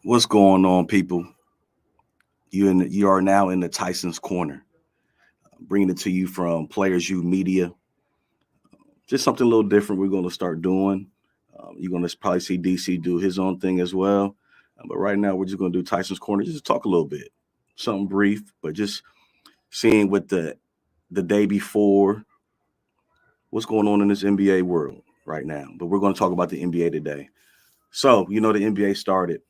What's going on, people? You are now in the Tyson's corner, bringing it to you from Players U Media. Just something a little different. We're going to start doing. You're going to probably see DC do his own thing as well. But right now, we're just going to do Tyson's corner. Just talk a little bit, something brief, but just seeing what the day before, what's going on in this NBA world right now. But we're going to talk about the NBA today. So the NBA started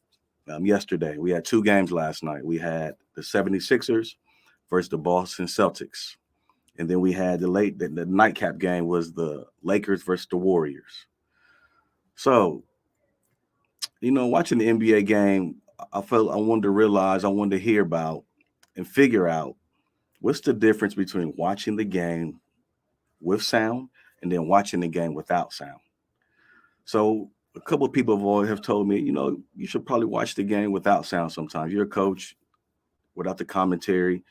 yesterday. We had two games last night. We had the 76ers versus the Boston Celtics. And then we had the nightcap game was the Lakers versus the Warriors. So, watching the NBA game, I wanted to realize, I wanted to hear about and figure out what's the difference between watching the game with sound and then watching the game without sound. So a couple of people have told me, you should probably watch the game without sound sometimes. You're a coach, without the commentary,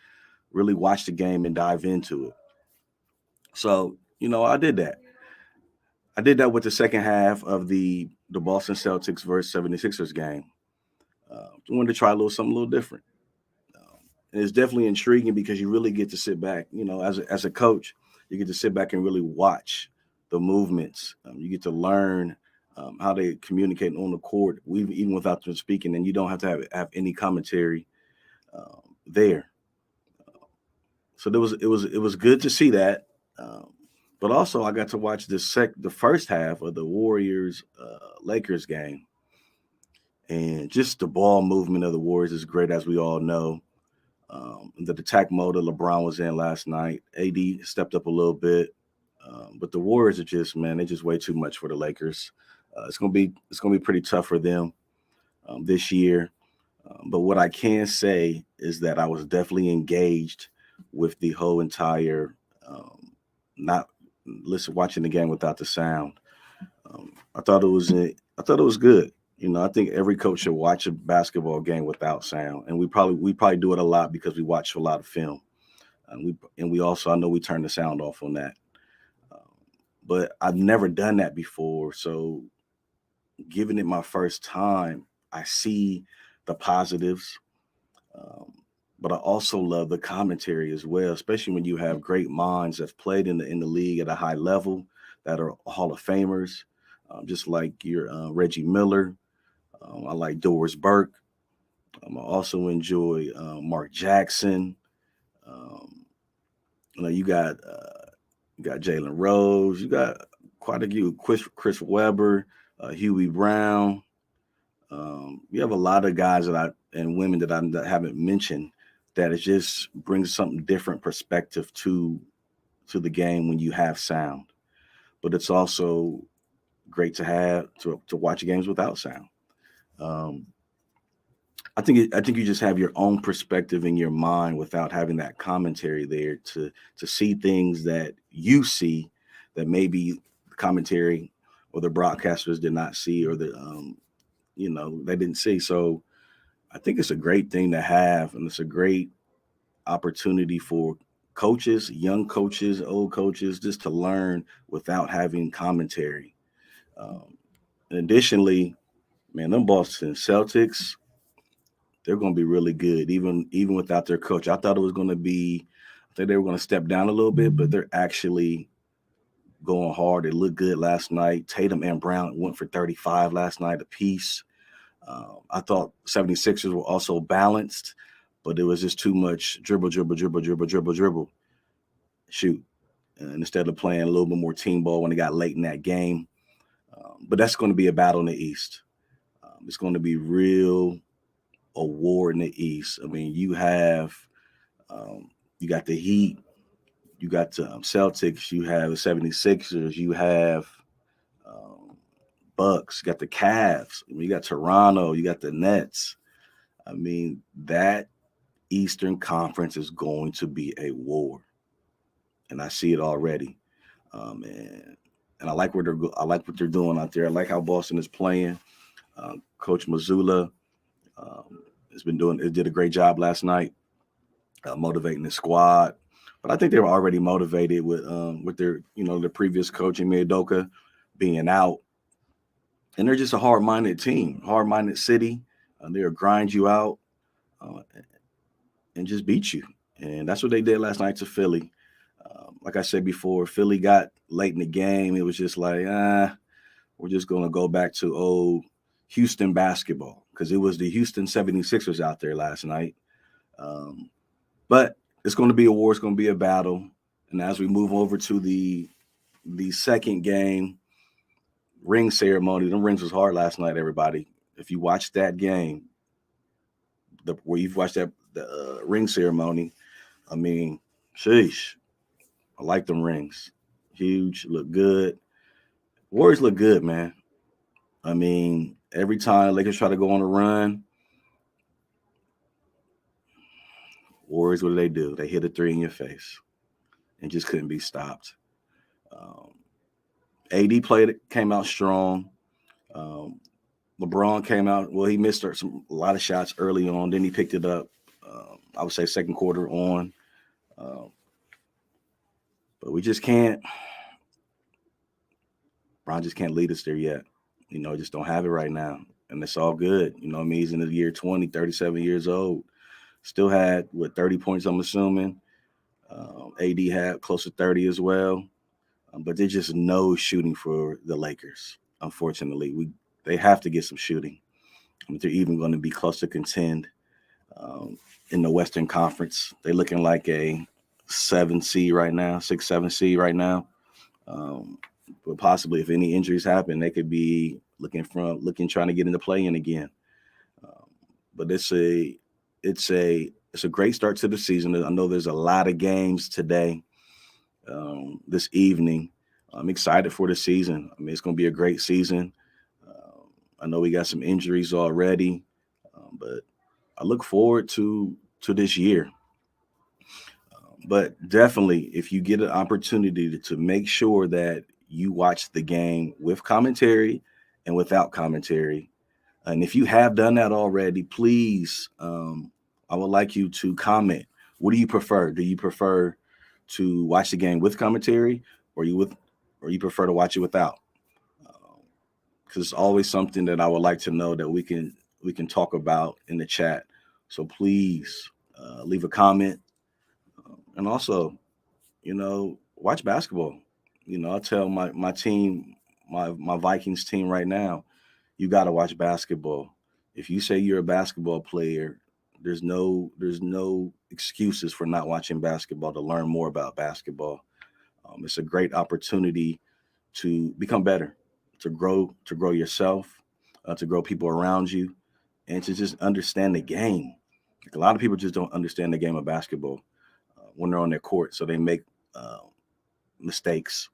really watch the game and dive into it. So, I did that. I did that with the second half of the Boston Celtics versus 76ers game. I wanted to try something a little different. And it's definitely intriguing because you really get to sit back, as a coach, you get to sit back and really watch the movements. You get to learn how they communicate on the court, even without them speaking, and you don't have to have any commentary there. So it was good to see that. But also, I got to watch the first half of the Warriors Lakers game, and just the ball movement of the Warriors is great, as we all know. The attack mode that LeBron was in last night, AD stepped up a little bit, but the Warriors are they're just way too much for the Lakers. It's gonna be pretty tough for them this year. But what I can say is that I was definitely engaged with the whole entire not watching the game without the sound. I thought it was good. I think every coach should watch a basketball game without sound, and we probably do it a lot because we watch a lot of film. We also, I know, we turn the sound off on that. Uh, but I've never done that before, so giving it my first time, I see the positives. Um, but I also love the commentary as well, especially when you have great minds that's played in the league at a high level that are Hall of Famers, just like your Reggie Miller. I like Doris Burke. I also enjoy Mark Jackson. Um, you got Jalen Rose. You got quite a few. Chris Webber, Huey Brown. You have a lot of guys and women that haven't mentioned that it just brings something different perspective to the game when you have sound. But it's also great to have to watch games without sound. Um, I think you just have your own perspective in your mind without having that commentary there to see things that you see that maybe the commentary or the broadcasters did not see, or they didn't see. So I think it's a great thing to have, and it's a great opportunity for coaches, young coaches, old coaches, just to learn without having commentary. Um, and additionally, man, them Boston Celtics, they're going to be really good, even without their coach. I thought it was going to be, I think they were going to step down a little bit, but they're actually going hard. They looked good last night. Tatum and Brown went for 35 last night apiece. I thought 76ers were also balanced, but it was just too much dribble, dribble, dribble, dribble, dribble, dribble, shoot. And instead of playing a little bit more team ball when it got late in that game. But that's going to be a battle in the East. It's going to be real a war in the East. I mean, you got the Heat, you got the Celtics, you have the 76ers, you have um, Bucks, you got the Cavs, I mean, you got Toronto, you got the Nets. I mean, that Eastern Conference is going to be a war, and I see it already. And I like what they're doing out there. I like how Boston is playing. Coach Mazzulla um, did a great job last night motivating the squad. But I think they were already motivated with their previous coach Ime being out, and they're just a hard-minded team, hard-minded city. They'll grind you out uh, and just beat you. And that's what they did last night to Philly. Like I said before, Philly got late in the game. It was just like, we're just going to go back to old Houston basketball because it was the Houston 76ers out there last night. Um, but it's going to be a war. It's going to be a battle. And as we move over to the second game, ring ceremony, the rings was hard last night, everybody. If you watched that game, where you've watched that the ring ceremony, I mean, sheesh, I like them rings. Huge, look good. Warriors look good, man. I mean, every time Lakers try to go on a run, Warriors, what do? They hit a three in your face and just couldn't be stopped. Um, AD came out strong. Um, LeBron came out. Well, he missed a lot of shots early on. Then he picked it up. I would say second quarter on. Um, but we just can't. Bron just can't lead us there yet. Just don't have it right now. And it's all good. What I mean? He's in the year 20, 37 years old. Still had, 30 points, I'm assuming. AD had close to 30 as well. But there's just no shooting for the Lakers, unfortunately. They have to get some shooting. If they're even going to be close to contend in the Western Conference. They're looking like a 7 seed right now, 6, 7 seed right now. But possibly if any injuries happen, they could be trying to get into play-in again. But it's a great start to the season. I know there's a lot of games today, this evening. I'm excited for the season. I mean, it's going to be a great season. I know we got some injuries already, but I look forward to this year. But definitely, if you get an opportunity to make sure that you watch the game with commentary and without commentary, and if you have done that already, please, I would like you to comment. What do you prefer? Do you prefer to watch the game with commentary, or you prefer to watch it without? Because it's always something that I would like to know that we can talk about in the chat. So please leave a comment, and also, watch basketball. I tell my team, my Vikings team right now, you got to watch basketball. If you say you're a basketball player, there's no excuses for not watching basketball to learn more about basketball. It's a great opportunity to become better, to grow yourself, to grow people around you, and to just understand the game. Like, a lot of people just don't understand the game of basketball when they're on their court, so they make uh, mistakes,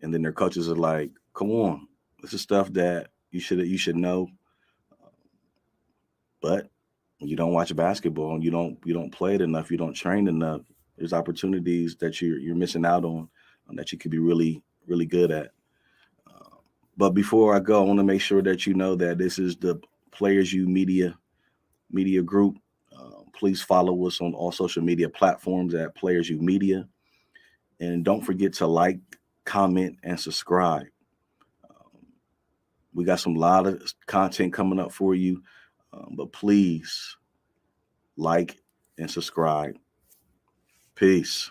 and then their coaches are like, "Come on, this is stuff that you should know," but you don't watch basketball and you don't play it enough, you don't train enough. There's opportunities that you're missing out on that you could be really really good at. But before I go, I want to make sure that you know that this is the Players U Media Group. Please follow us on all social media platforms at Players U Media, and don't forget to like, comment, and subscribe. We got some lot of content coming up for you, but please like and subscribe. Peace.